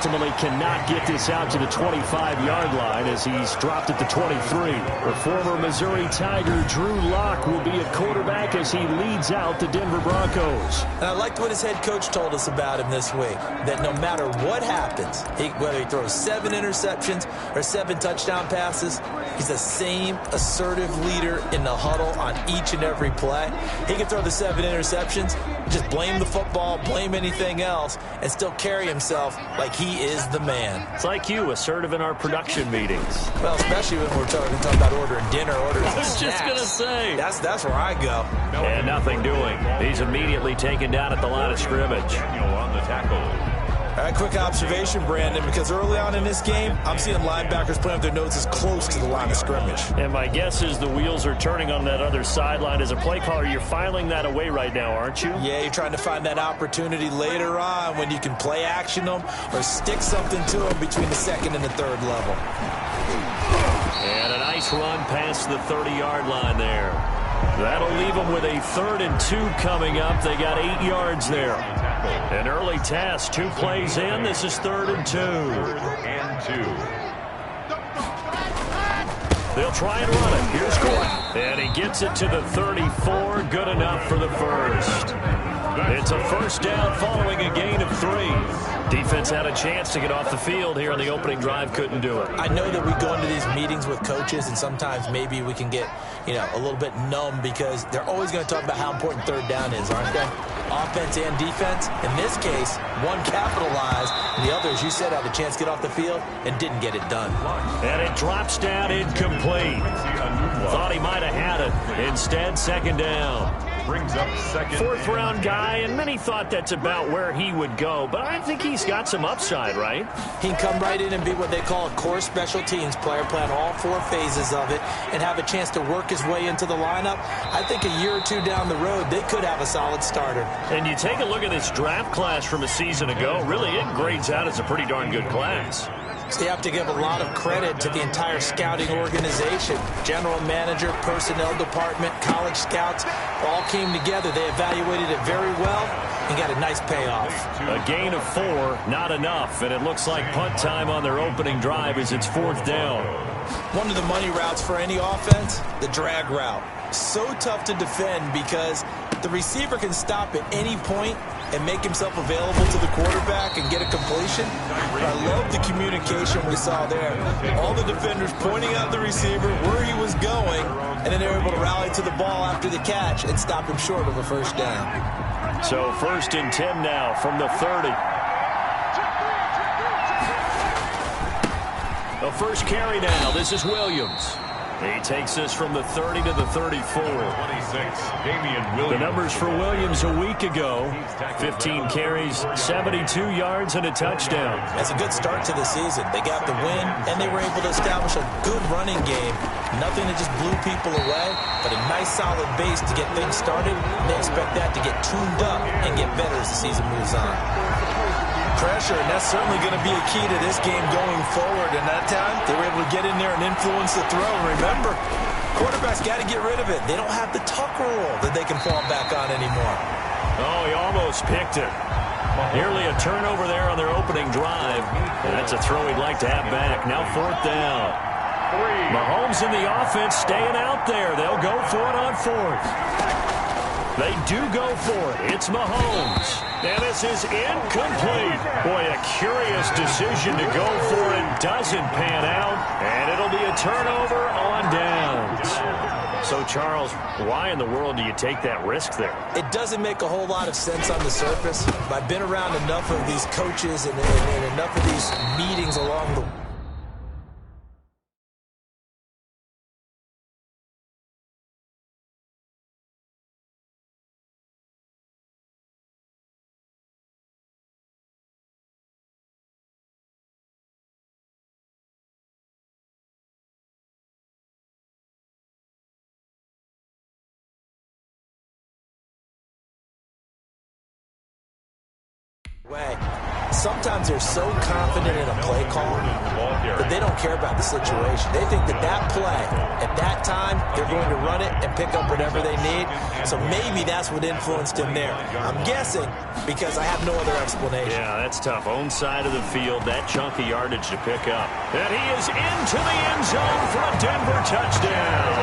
ultimately cannot get this out to the 25-yard line as he's dropped at the 23. The former Missouri Tiger Drew Lock will be at quarterback as he leads out the Denver Broncos. And I liked what his head coach told us about him this week, that no matter what happens, whether he throws 7 interceptions or 7 touchdown passes, he's the same assertive leader in the huddle on each and every play. He can throw the 7 interceptions, just blame the football, blame anything else, and still carry himself like he is the man. It's like you, assertive in our production meetings. Well, especially when we're talking about ordering dinner, ordering I was snacks. just going to say. That's where I go. And nothing doing. He's immediately taken down at the line of scrimmage. On the tackle. All right, quick observation, Brandon, because early on in this game, I'm seeing linebackers playing with their noses close to the line of scrimmage. And my guess is the wheels are turning on that other sideline. As a play caller, you're filing that away right now, aren't you? Yeah, you're trying to find that opportunity later on when you can play action them or stick something to them between the second and the third level. And a nice run past the 30-yard line there. That'll leave them with a 3rd and 2 coming up. They got 8 yards there. An early task, 2 plays in. This is 3rd and 2. 3rd and 2. They'll try and run it. Here's Gordon. And he gets it to the 34. Good enough for the first. It's a first down following a gain of 3. Defense had a chance to get off the field here on the opening drive, couldn't do it. I know that we go into these meetings with coaches, and sometimes maybe we can get, a little bit numb because they're always going to talk about how important 3rd down is, aren't they? Offense and defense. In this case, one capitalized, and the other, as you said, had a chance to get off the field and didn't get it done. And it drops down incomplete. Thought he might have had it. Instead, 2nd down. Brings up 2nd. 4th-round guy, and many thought that's about where he would go. But I think he's got some upside, right? He can come right in and be what they call a core special teams player, playing all 4 phases of it, and have a chance to work his way into the lineup. I think a year or 2 down the road, they could have a solid starter. And you take a look at this draft class from a season ago, really it grades out as a pretty darn good class. So you have to give a lot of credit to the entire scouting organization. General manager, personnel department, college scouts all came together. They evaluated it very well and got a nice payoff. A gain of 4, not enough, and it looks like punt time on their opening drive as it's 4th down. One of the money routes for any offense, the drag route. So tough to defend because the receiver can stop at any point and make himself available to the quarterback and get a completion. But I love the communication we saw there. All the defenders pointing out the receiver, where he was going, and then they were able to rally to the ball after the catch and stop him short of a first down. So 1st and 10 now from the 30. The first carry now. This is Williams. He takes this from the 30 to the 34. 26, Damian Williams. The numbers for Williams a week ago, 15 carries, 72 yards, and a touchdown. That's a good start to the season. They got the win, and they were able to establish a good running game. Nothing that just blew people away, but a nice solid base to get things started. And they expect that to get tuned up and get better as the season moves on. Pressure, and that's certainly going to be a key to this game going forward. And that time, they were able to get in there and influence the throw. And remember, quarterbacks got to get rid of it. They don't have the Tucker rule that they can fall back on anymore. Oh, he almost picked it. Nearly a turnover there on their opening drive. And that's a throw he'd like to have back. Now 4th down. Mahomes and the offense staying out there. They'll go for it on 4th. They do go for it. It's Mahomes. And this is incomplete. Boy, a curious decision to go for it. Doesn't pan out. And it'll be a turnover on downs. So, Charles, why in the world do you take that risk there? It doesn't make a whole lot of sense on the surface. I've been around enough of these coaches and enough of these meetings along the way. sometimes they're so confident in a play call that they don't care about the situation. They think that that play, at that time, they're going to run it and pick up whatever they need. So maybe that's what influenced him there. I'm guessing because I have no other explanation. Yeah, that's tough. Own side of the field, that chunk of yardage to pick up. And he is into the end zone for a Denver touchdown.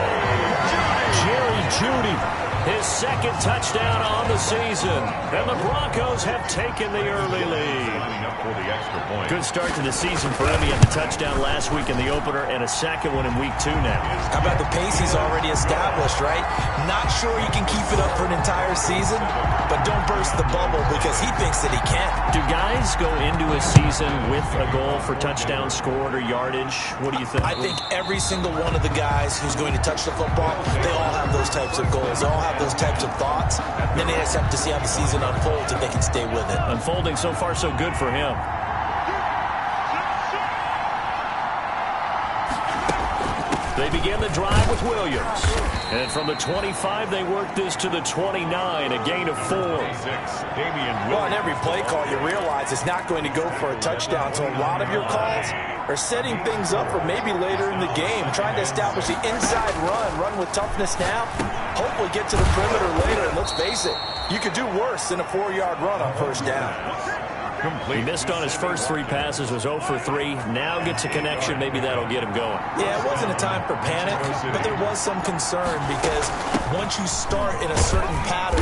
Jerry Jeudy, his second touchdown on the season. And the Broncos have taken the early lead. Good start to the season for him. He had the touchdown last week in the opener and a second one in week 2 now. How about the pace he's already established, right? Not sure he can keep it up for an entire season, but don't burst the bubble because he thinks that he can. Do guys go into a season with a goal for touchdown scored or yardage? What do you think? I think every single one of the guys who's going to touch the football, they all have those types of goals. They all have those types of thoughts. And then they just have to see how the season unfolds if they can stay with it. Unfolding so far so good for him. They begin the drive with Williams. And from the 25, they work this to the 29, a gain of 4. Well, on every play call, you realize it's not going to go for a touchdown. So a lot of your calls are setting things up for maybe later in the game, trying to establish the inside run with toughness now, hopefully get to the perimeter later. And let's face it, you could do worse than a 4-yard run on first down. He missed on his first 3 passes, was 0 for 3. Now gets a connection. Maybe that'll get him going. Yeah, it wasn't a time for panic, but there was some concern because once you start in a certain pattern,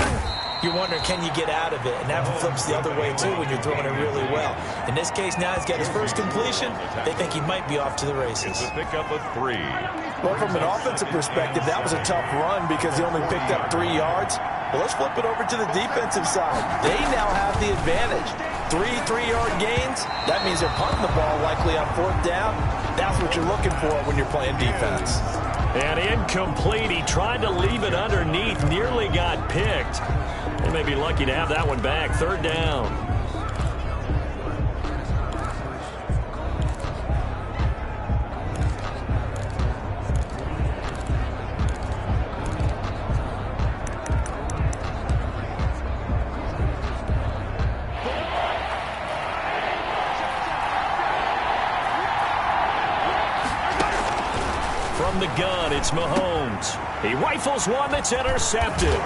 you're wondering, can you get out of it? And that flips the other way, too, when you're throwing it really well. In this case, now he's got his first completion. They think he might be off to the races. Pick up a 3. Well, from an offensive perspective, that was a tough run because he only picked up 3 yards. Well, let's flip it over to the defensive side. They now have the advantage. 3 3-yard gains. That means they're punting the ball likely on 4th down. That's what you're looking for when you're playing defense. And incomplete. He tried to leave it underneath. Nearly got picked. They may be lucky to have that one back. 3rd down. From the gun, it's Mahomes. He rifles one that's intercepted.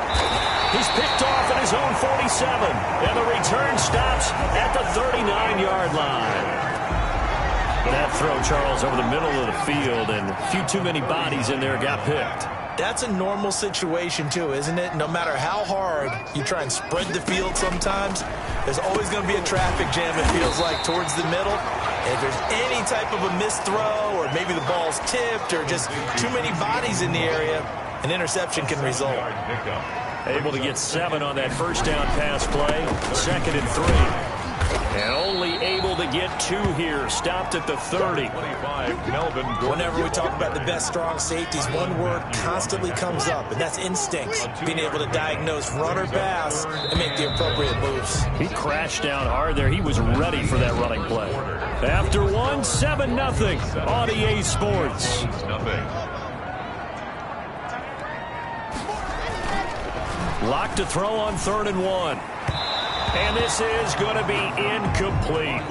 He's picked off at his own 47, and the return stops at the 39-yard line. That throw, Charles, over the middle of the field, and a few too many bodies in there got picked. That's a normal situation, too, isn't it? No matter how hard you try and spread the field sometimes, there's always going to be a traffic jam, it feels like, towards the middle. And if there's any type of a missed throw or maybe the ball's tipped or just too many bodies in the area, an interception can result. Able to get 7 on that first down pass play. 2nd and 3. And only able to get 2 here. Stopped at the 30. Whenever we talk about the best strong safeties, one word constantly comes up, and that's instincts. Being able to diagnose run or pass and make the appropriate moves. He crashed down hard there. He was ready for that running play. After 1, 7-0 on EA Sports. Locked to throw on 3rd and 1. And this is going to be incomplete.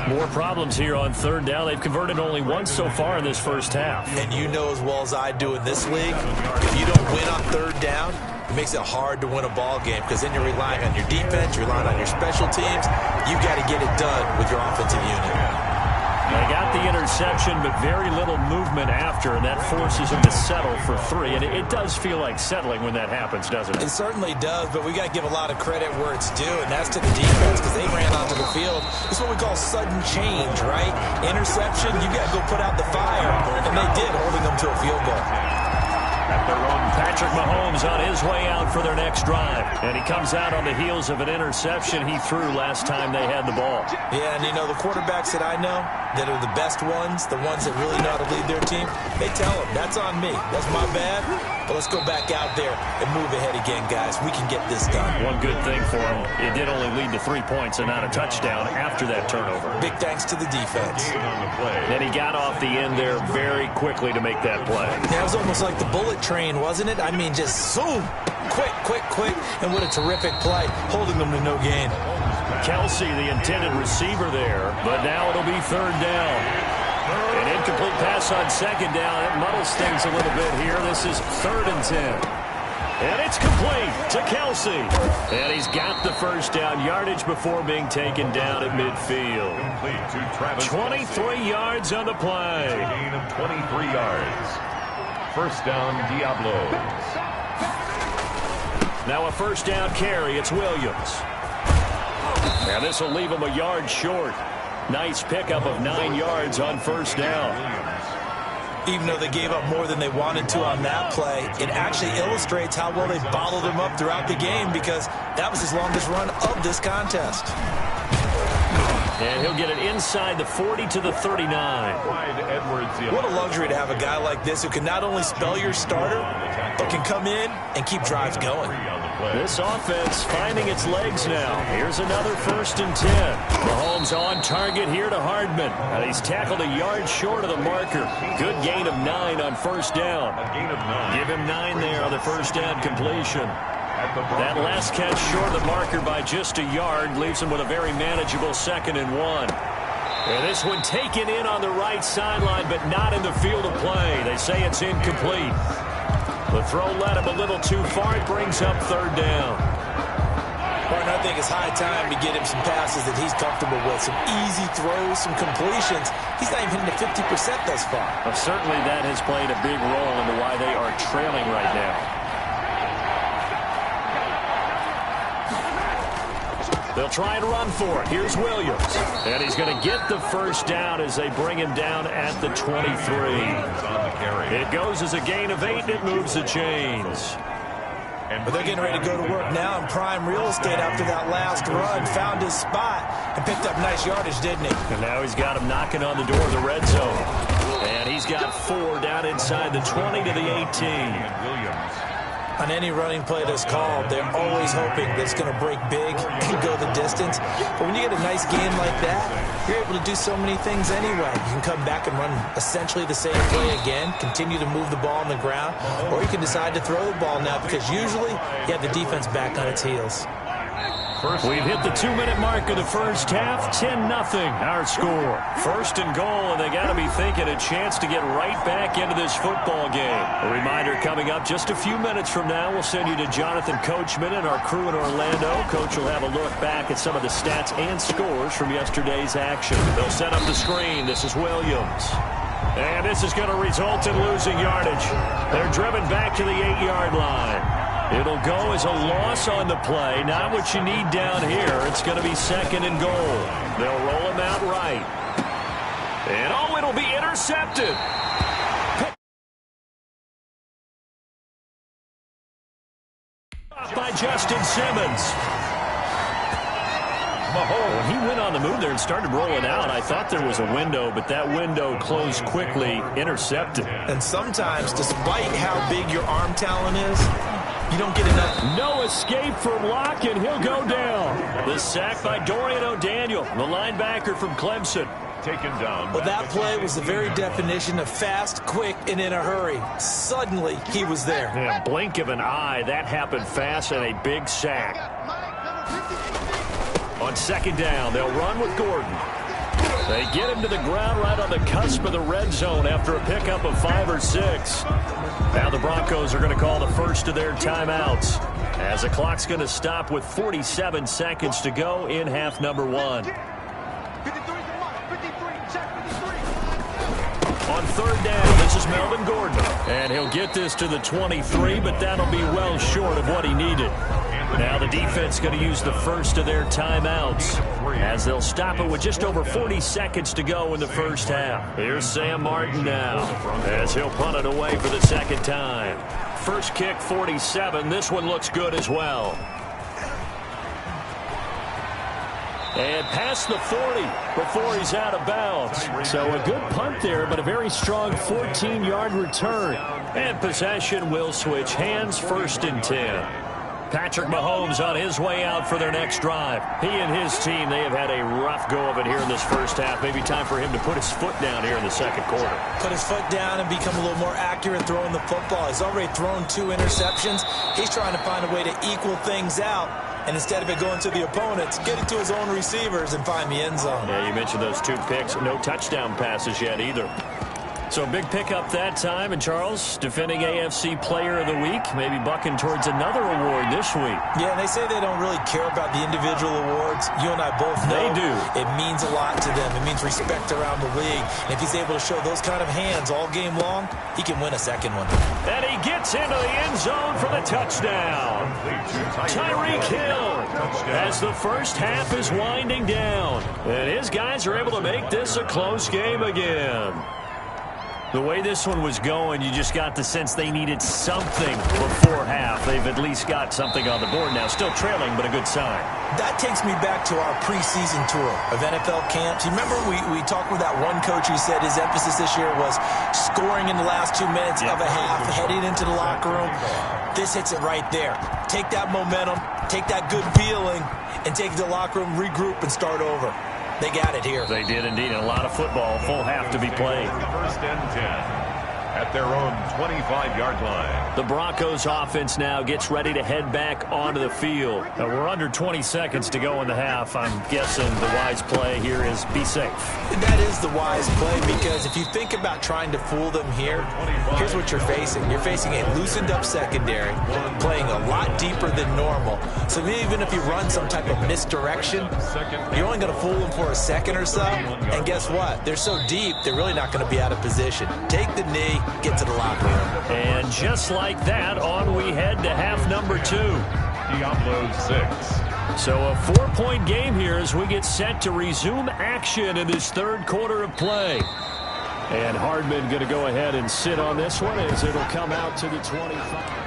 More problems here on 3rd down. They've converted only once so far in this first half. And you know as well as I do in this league, if you don't win on 3rd down, it makes it hard to win a ball game because then you're relying on your defense, you're relying on your special teams. You've got to get it done with your offensive unit. They got the interception, but very little movement after, and that forces him to settle for 3. And it does feel like settling when that happens, doesn't it? It certainly does, but we got to give a lot of credit where it's due, and that's to the defense because they ran onto the field. It's what we call sudden change, right? Interception, you got to go put out the fire, and they did, holding them to a field goal. At their own, Patrick Mahomes on his way out for their next drive. And he comes out on the heels of an interception he threw last time they had the ball. Yeah, and you know, the quarterbacks that I know that are the best ones, the ones that really know how to lead their team, they tell them, that's on me. That's my bad. But let's go back out there and move ahead again, guys. We can get this done. One good thing for him, it did only lead to 3 points and not a touchdown after that turnover. Big thanks to the defense. Then he got off the end there very quickly to make that play. That was almost like the bullet train, wasn't it? I mean, just zoom. Quick. And what a terrific play, holding them to no gain. Kelsey, the intended receiver there, but now it'll be third down. An incomplete pass on second down. That muddles things a little bit here. This is 3rd and 10. And it's complete to Kelsey. And he's got the first down yardage before being taken down at midfield. Complete to Travis 23 yards on the play. Gain of 23 yards. First down, Diablos. Now a first down carry. It's Williams. And this will leave him a yard short. Nice pickup of 9 yards on first down. Even though they gave up more than they wanted to on that play, it actually illustrates how well they bottled him up throughout the game, because that was his longest run of this contest. And he'll get it inside the 40 to the 39. What a luxury to have a guy like this who can not only spell your starter, but can come in and keep drives going. This offense finding its legs now. Here's another 1st and 10. Mahomes on target here to Hardman. And he's tackled a yard short of the marker. Good gain of 9 on first down. Give him 9 there on the first down completion. That last catch short of the marker by just a yard leaves him with a very manageable 2nd and 1. And this one taken in on the right sideline, but not in the field of play. They say it's incomplete. The throw led him a little too far. It brings up 3rd down. Martin, I think it's high time to get him some passes that he's comfortable with. Some easy throws, some completions. He's not even hitting the 50% thus far. Well, certainly that has played a big role into why they are trailing right now. They'll try and run for it. Here's Williams. And he's going to get the first down as they bring him down at the 23. It goes as a gain of 8, and it moves the chains. But they're getting ready to go to work now in prime real estate after that last run. Found his spot and picked up nice yardage, didn't he? And now he's got him knocking on the door of the red zone. And he's got 4 down inside the 20 to the 18. On any running play that's called, they're always hoping that it's going to break big and go the distance. But when you get a nice game like that, you're able to do so many things anyway. You can come back and run essentially the same play again, continue to move the ball on the ground, or you can decide to throw the ball now, because usually you have the defense back on its heels. We've hit the 2-minute mark of the first half. 10-0 our score. 1st and goal, and they got to be thinking a chance to get right back into this football game. A reminder coming up just a few minutes from now. We'll send you to Jonathan Coachman and our crew in Orlando. Coach will have a look back at some of the stats and scores from yesterday's action. They'll set up the screen. This is Williams. And this is going to result in losing yardage. They're driven back to the 8-yard line. It'll go as a loss on the play. Not what you need down here. It's going to be 2nd and goal. They'll roll him out right. And oh, it'll be intercepted. By Justin Simmons. When he went on the move there and started rolling out, I thought there was a window, but that window closed quickly, intercepted. And sometimes, despite how big your arm talent is, you don't get enough. No escape from Locke, and he'll go down. The sack by Dorian O'Daniel, the linebacker from Clemson. Taken down. Well, that play was the very definition of fast, quick, and in a hurry. Suddenly, he was there. Yeah, blink of an eye, that happened fast, and a big sack. On 2nd down, they'll run with Gordon. They get him to the ground right on the cusp of the red zone after a pickup of 5 or 6. Now the Broncos are going to call the first of their timeouts, as the clock's going to stop with 47 seconds to go in half number 1. On 3rd down, this is Melvin Gordon. And he'll get this to the 23, but that'll be well short of what he needed. Now the defense going to use the first of their timeouts, as they'll stop it with just over 40 seconds to go in the first half. Here's Sam Martin now, as he'll punt it away for the 2nd time. First kick, 47. This one looks good as well. And past the 40 before he's out of bounds. So a good punt there, but a very strong 14-yard return. And possession will switch hands, 1st and 10. Patrick Mahomes on his way out for their next drive. He and his team, they have had a rough go of it here in this first half. Maybe time for him to put his foot down here in the 2nd quarter. Put his foot down and become a little more accurate throwing the football. He's already thrown 2 interceptions. He's trying to find a way to equal things out and instead of it going to the opponents, get it to his own receivers and find the end zone. Yeah, you mentioned those 2 picks. No touchdown passes yet either. So big pickup that time. And Charles, defending AFC Player of the Week, maybe bucking towards another award this week. Yeah, and they say they don't really care about the individual awards. You and I both know they do. It means a lot to them. It means respect around the league. And if he's able to show those kind of hands all game long, he can win a second one. And he gets into the end zone for the touchdown. Tyreek Hill, as the first half is winding down. And his guys are able to make this a close game again. The way this one was going, you just got the sense they needed something before half. They've at least got something on the board now. Still trailing, but a good sign. That takes me back to our preseason tour of NFL camps. You remember we talked with that one coach who said his emphasis this year was scoring in the last 2 minutes of a half, heading into the locker room. This hits it right there. Take that momentum, take that good feeling, and take it to the locker room, regroup, and start over. They got it here. They did indeed. And a lot of football, full half to be played. First and 10 at their own 25-yard line. The Broncos offense now gets ready to head back onto the field. We're under 20 seconds to go in the half. I'm guessing the wise play here is be safe. That is the wise play, because if you think about trying to fool them here, here's what you're facing. You're facing a loosened up secondary, playing a lot deeper than normal. So even if you run some type of misdirection, you're only going to fool them for a second or so. And guess what? They're so deep, they're really not going to be out of position. Take the knee, get to the locker room. And just like that, on we head to half number 2. Diablo 6. So a 4-point game here as we get set to resume action in this third quarter of play. And Hardman going to go ahead and sit on this one as it'll come out to the 25.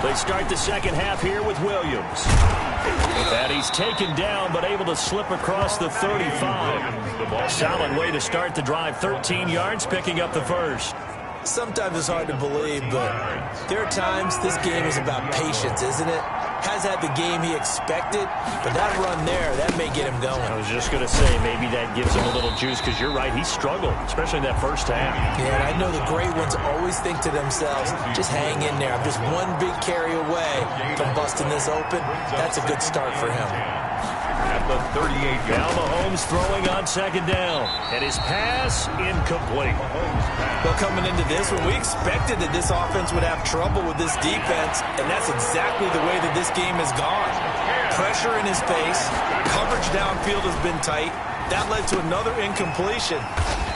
They start the second half here with Williams. And he's taken down, but able to slip across the 35. Solid way to start the drive. 13 yards, picking up the first. Sometimes it's hard to believe, but there are times this game is about patience, isn't it? Has had the game he expected, but that run there, that may get him going. I was just going to say, maybe that gives him a little juice, because you're right, he struggled, especially in that first half. Yeah, and I know the great ones always think to themselves, just hang in there. I'm just one big carry away from busting this open. That's a good start for him. At the 38-yard. Now Mahomes throwing on second down, and his pass incomplete. Well, coming into this one, we expected that this offense would have trouble with this defense, and that's exactly the way that this game has gone. Pressure in his face, coverage downfield has been tight. That led to another incompletion.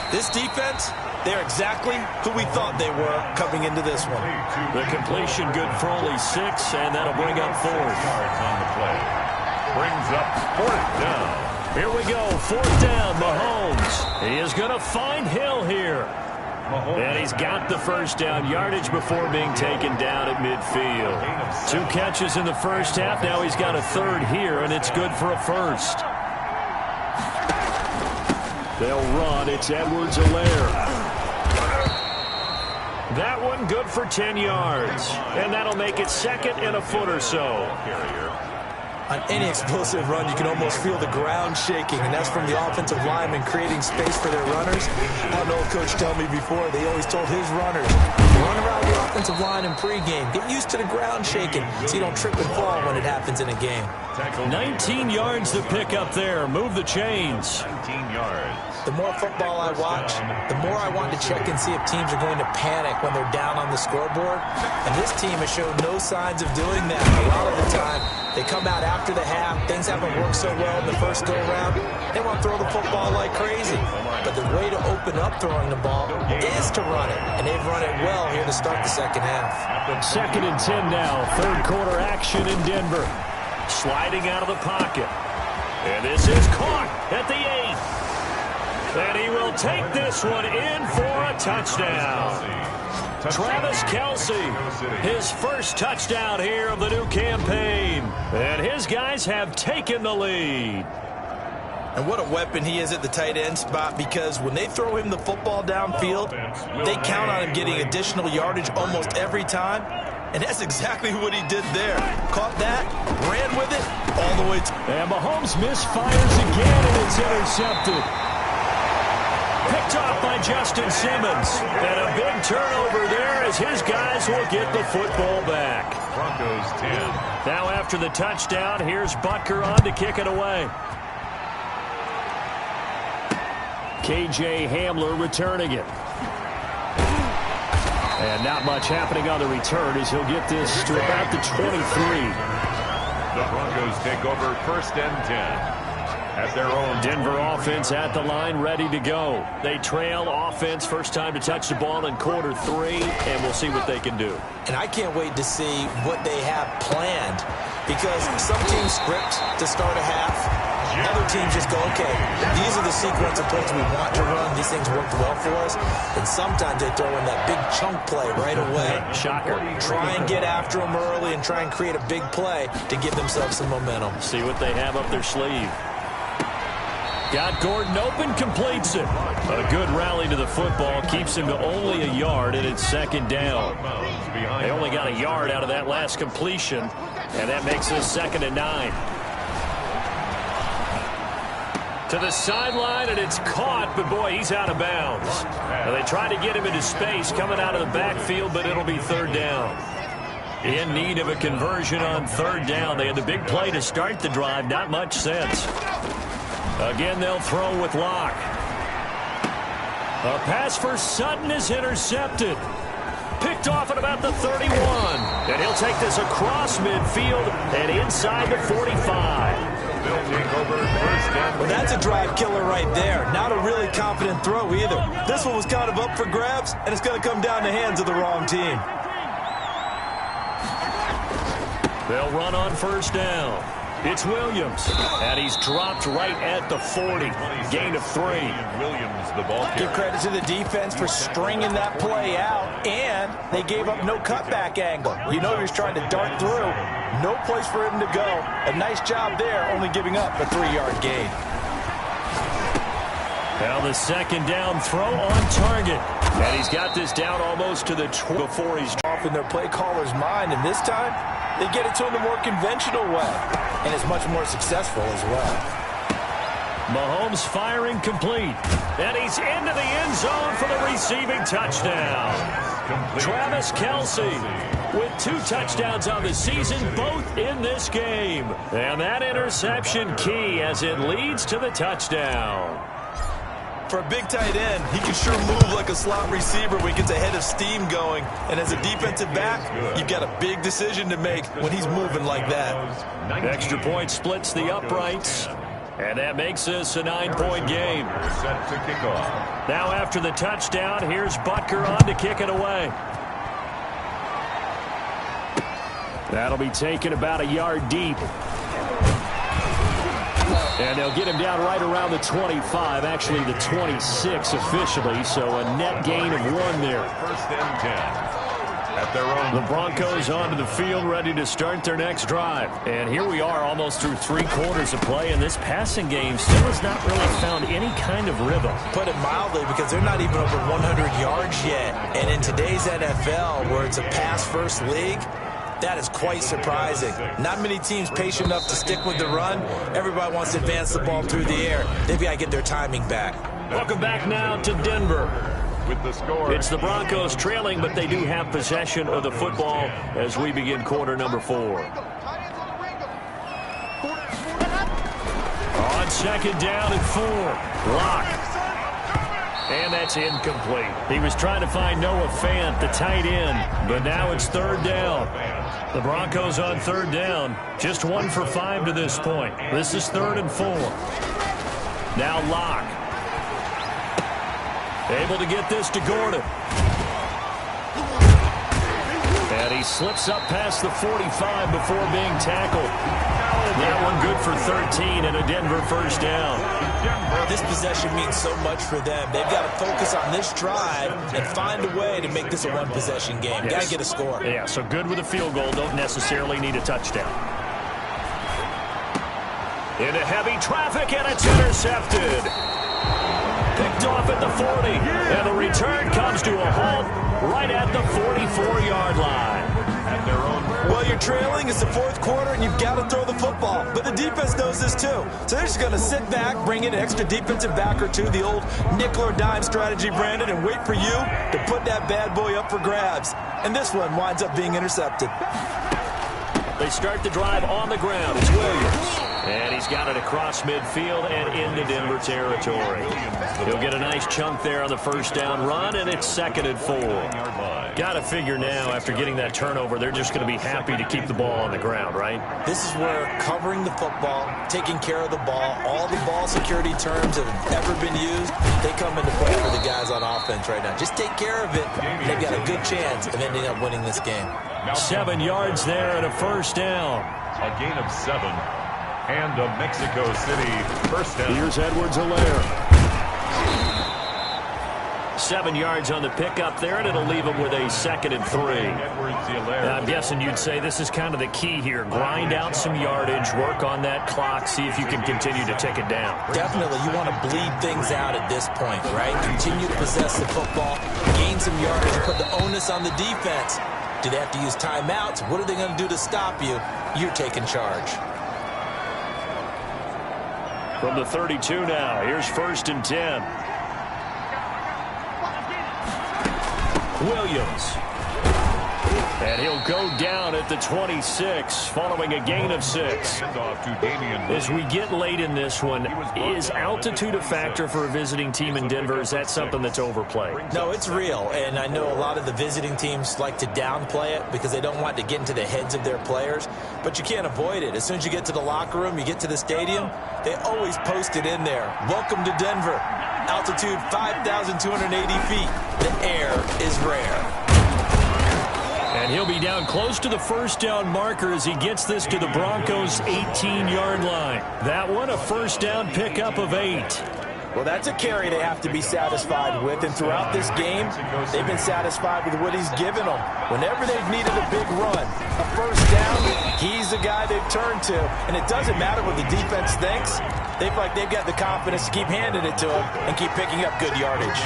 This defense, they're exactly who we thought they were coming into this one. The completion good for only 6, and that'll bring up 4 yards on the play. Brings up 4th down. Here we go, 4th down, Mahomes. He is going to find Hill here. And he's got the first down yardage before being taken down at midfield. 2 catches in the first half. Now he's got a third here, and it's good for a first. They'll run. It's Edwards-Helaire. That one good for 10 yards. And that'll make it 2nd and a foot or so. On any explosive run, you can almost feel the ground shaking, and that's from the offensive linemen creating space for their runners. I had an old coach tell me before, they always told his runners, run around the offensive line in pregame. Get used to the ground shaking so you don't trip and fall when it happens in a game. 19 yards to pick up there. Move the chains. 19 yards. The more football I watch, the more I want to check and see if teams are going to panic when they're down on the scoreboard. And this team has shown no signs of doing that. A lot of the time, they come out after the half. Things haven't worked so well in the first go-around. They want to throw the football like crazy. But the way to open up throwing the ball is to run it. And they've run it well here to start the second half. 2nd and 10 now. Third quarter action in Denver. Sliding out of the pocket. And this is caught at the 8. And he will take this one in for a touchdown. Travis Kelce, his first touchdown here of the new campaign. And his guys have taken the lead. And what a weapon he is at the tight end spot, because when they throw him the football downfield, they count on him getting additional yardage almost every time. And that's exactly what he did there. Caught that, ran with it, all the way. And Mahomes misfires again, and it's intercepted. Picked off by Justin Simmons. And a big turnover there as his guys will get the football back. Broncos 10. Now after the touchdown, here's Butker on to kick it away. KJ Hamler returning it. And not much happening on the return as he'll get this to about the 23. The Broncos take over 1st and 10. At their own. Denver offense at the line, ready to go. They trail offense, first time to touch the ball in quarter 3, and we'll see what they can do. And I can't wait to see what they have planned, because some teams script to start a half. Other teams just go, okay, these are the sequence of plays we want to run. These things worked well for us. And sometimes they throw in that big chunk play right away. Shocker. Try and get after them early and try and create a big play to give themselves some momentum. See what they have up their sleeve. Got Gordon open, completes it. A good rally to the football, keeps him to only a yard, and it's 2nd down. They only got a yard out of that last completion, and that makes us 2nd and 9. To the sideline, and it's caught, but boy, he's out of bounds. Now, they tried to get him into space coming out of the backfield, but it'll be 3rd down. In need of a conversion on 3rd down. They had the big play to start the drive, not much sense. Again, they'll throw with Locke. A pass for Sutton is intercepted. Picked off at about the 31. And he'll take this across midfield and inside the 45. They'll take over 1st and 10. Well, that's a drive killer right there. Not a really confident throw either. This one was kind of up for grabs, and it's going to come down the hands of the wrong team. They'll run on 1st down. It's Williams, and he's dropped right at the 40. Gain of 3. Williams, the ball carrier. Give credit to the defense for stringing that play out, and they gave up no cutback angle. You know he was trying to dart through. No place for him to go. A nice job there, only giving up a 3-yard gain. Now the 2nd down throw on target. And he's got this down almost to the before he's off in their play caller's mind, and this time they get it to him the more conventional way, and it's much more successful as well. Mahomes firing complete, and he's into the end zone for the receiving touchdown. Travis Kelce with 2 touchdowns on the season, both in this game. And that interception key as it leads to the touchdown. For a big tight end, he can sure move like a slot receiver when he gets a head of steam going. And as a defensive back, you've got a big decision to make when he's moving like that. Extra point splits the uprights, and that makes this a 9-point game. Set to kick off. Now after the touchdown, here's Butker on to kick it away. That'll be taken about a yard deep. And they'll get him down right around the 25, actually the 26 officially, so a net gain of 1 there. 1st and 10. At their own. The Broncos onto the field, ready to start their next drive. And here we are almost through 3 quarters of play, and this passing game still has not really found any kind of rhythm. Put it mildly, because they're not even over 100 yards yet. And in today's NFL, where it's a pass-first league, that is quite surprising. Not many teams patient enough to stick with the run. Everybody wants to advance the ball through the air. They've got to get their timing back. Welcome back now to Denver. With the score. It's the Broncos trailing, but they do have possession of the football as we begin quarter number 4. On 2nd down and 4. Locke. And that's incomplete. He was trying to find Noah Fant, the tight end, but now it's 3rd down. The Broncos on 3rd down, just 1 for 5 to this point. This is 3rd and 4. Now Locke. Able to get this to Gordon. And he slips up past the 45 before being tackled. That one good for 13 and a Denver 1st down. This possession means so much for them. They've got to focus on this drive and find a way to make this a 1-possession game. Yes. Got to get a score. Yeah, so good with a field goal. Don't necessarily need a touchdown. Into heavy traffic, and it's intercepted. Picked off at the 40, and the return comes to a halt right at the 44-yard line. At their own. Well, you're you're trailing, it's the fourth quarter, and you've got to throw the football. But the defense knows this too. So they're just going to sit back, bring in an extra defensive back or two, the old nickel or dime strategy, Brandon, and wait for you to put that bad boy up for grabs. And this one winds up being intercepted. They start the drive on the ground. It's Williams. And he's got it across midfield and into Denver territory. He'll get a nice chunk there on the first down run, and it's 2nd and 4. Got to figure now, after getting that turnover, they're just going to be happy to keep the ball on the ground, right? This is where covering the football, taking care of the ball, all the ball security terms that have ever been used, they come into play for the guys on offense right now. Just take care of it. They've got a good chance of ending up winning this game. 7 yards there and a first down. A gain of 7. And a Mexico City first down. Here's Edwards-Helaire. 7 yards on the pickup there, and it'll leave him with a 2nd and 3. I'm guessing you'd say this is kind of the key here. Grind out some yardage, work on that clock, see if you can continue to tick it down. Definitely. You want to bleed things out at this point, right? Continue to possess the football, gain some yardage, put the onus on the defense. Do they have to use timeouts? What are they going to do to stop you? You're taking charge. From the 32 now, here's 1st and 10. Williams. And he'll go down at the 26, following a gain of 6. As we get late in this one, is altitude a factor for a visiting team in Denver? Is that something that's overplayed? No, it's real, and I know a lot of the visiting teams like to downplay it because they don't want to get into the heads of their players, but you can't avoid it. As soon as you get to the locker room, you get to the stadium, they always post it in there. Welcome to Denver. Altitude 5,280 feet. The air is rare. And he'll be down close to the first down marker as he gets this to the Broncos' 18-yard line. That one, a first down pickup of 8. Well, that's a carry they have to be satisfied with, and throughout this game, they've been satisfied with what he's given them. Whenever they've needed a big run, a first down, he's the guy they've turned to. And it doesn't matter what the defense thinks. They feel like they've got the confidence to keep handing it to him and keep picking up good yardage.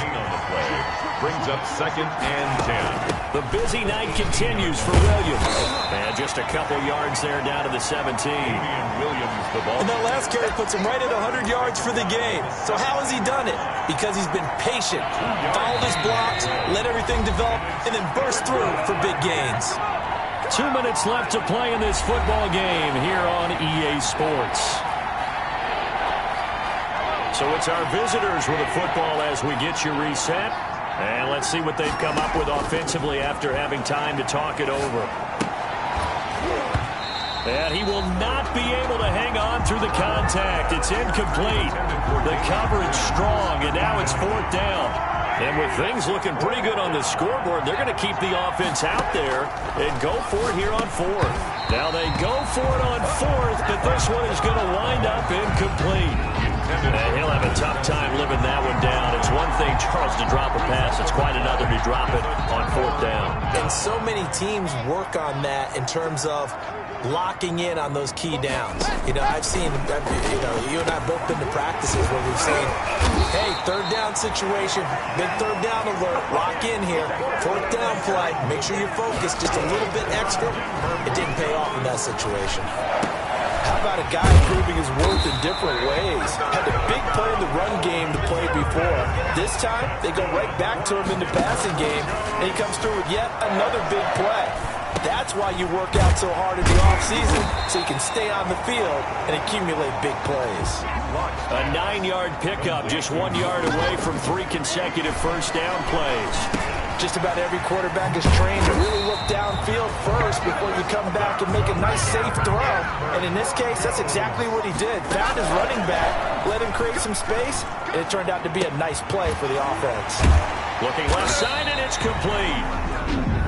Brings up 2nd and 10. The busy night continues for Williams. And just a couple yards there down to the 17. Williams, the ball. And that last carry puts him right at 100 yards for the game. So how has he done it? Because he's been patient, followed his blocks, let everything develop, and then burst through for big gains. 2 minutes left to play in this football game here on EA Sports. So it's our visitors with the football as we get you reset. And let's see what they've come up with offensively after having time to talk it over. And he will not be able to hang on through the contact. It's incomplete. The coverage strong, and now it's 4th down. And with things looking pretty good on the scoreboard, they're going to keep the offense out there and go for it here on 4th. Now they go for it on 4th, but this one is going to wind up incomplete. And he'll have a tough time living that one down. It's one thing, Charles, to drop a pass. It's quite another to drop it on 4th down. And so many teams work on that in terms of locking in on those key downs. You know, I've seen, you and I both been to practices where we've seen, hey, 3rd down situation, big 3rd down alert, lock in here, 4th down play, make sure you're focused just a little bit extra. It didn't pay off in that situation. How about a guy proving his worth in different ways? Had a big play in the run game to play before. This time, they go right back to him in the passing game, and he comes through with yet another big play. That's why you work out so hard in the offseason, so you can stay on the field and accumulate big plays. A 9-yard pickup, just 1 yard away from 3 consecutive first down plays. Just about every quarterback is trained to really look downfield first before you come back and make a nice, safe throw. And in this case, that's exactly what he did. Found his running back, let him create some space, and it turned out to be a nice play for the offense. Looking left side, and it's complete.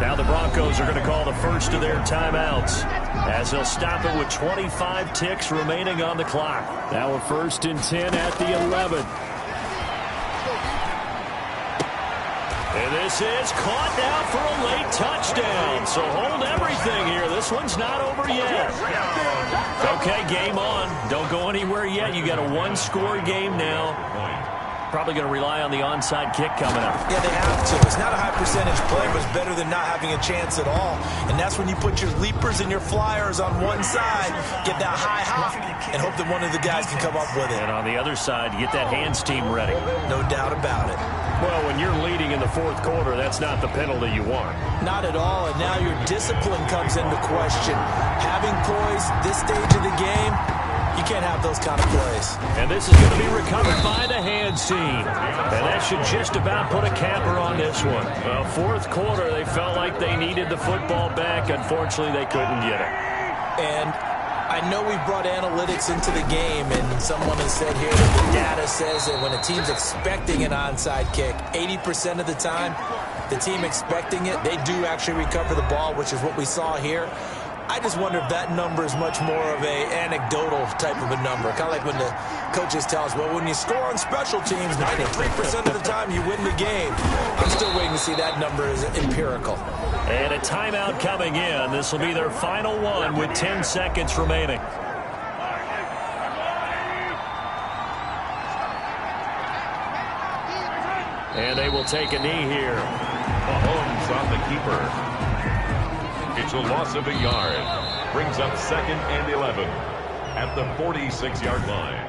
Now the Broncos are going to call the first of their timeouts as they'll stop it with 25 ticks remaining on the clock. Now a 1st and 10 at the 11. And this is caught now for a late touchdown. So hold everything here. This one's not over yet. Okay, game on. Don't go anywhere yet. You got a 1-score game now. Probably going to rely on the onside kick coming up. Yeah, they have to. It's not a high percentage play, but it's better than not having a chance at all. And that's when you put your leapers and your flyers on one side, get that high hop, and hope that one of the guys can come up with it. And on the other side, you get that hands team ready. No doubt about it. Well, when you're leading in the fourth quarter, that's not the penalty you want. Not at all, and now your discipline comes into question. Having poise this stage of the game, you can't have those kind of plays. And this is going to be recovered by the hands team. And that should just about put a capper on this one. Well, fourth quarter, they felt like they needed the football back. Unfortunately, they couldn't get it. And I know we've brought analytics into the game, and someone has said here that the data says that when a team's expecting an onside kick, 80% of the time, the team expecting it, they do actually recover the ball, which is what we saw here. I just wonder if that number is much more of a anecdotal type of a number. Kind of like when the coaches tell us, well, when you score on special teams, 93% of the time you win the game. I'm still waiting to see that number is empirical. And a timeout coming in. This will be their final one with 10 seconds remaining. And they will take a knee here. Mahomes on the keeper. It's a loss of a yard. Brings up 2nd and 11 at the 46-yard line.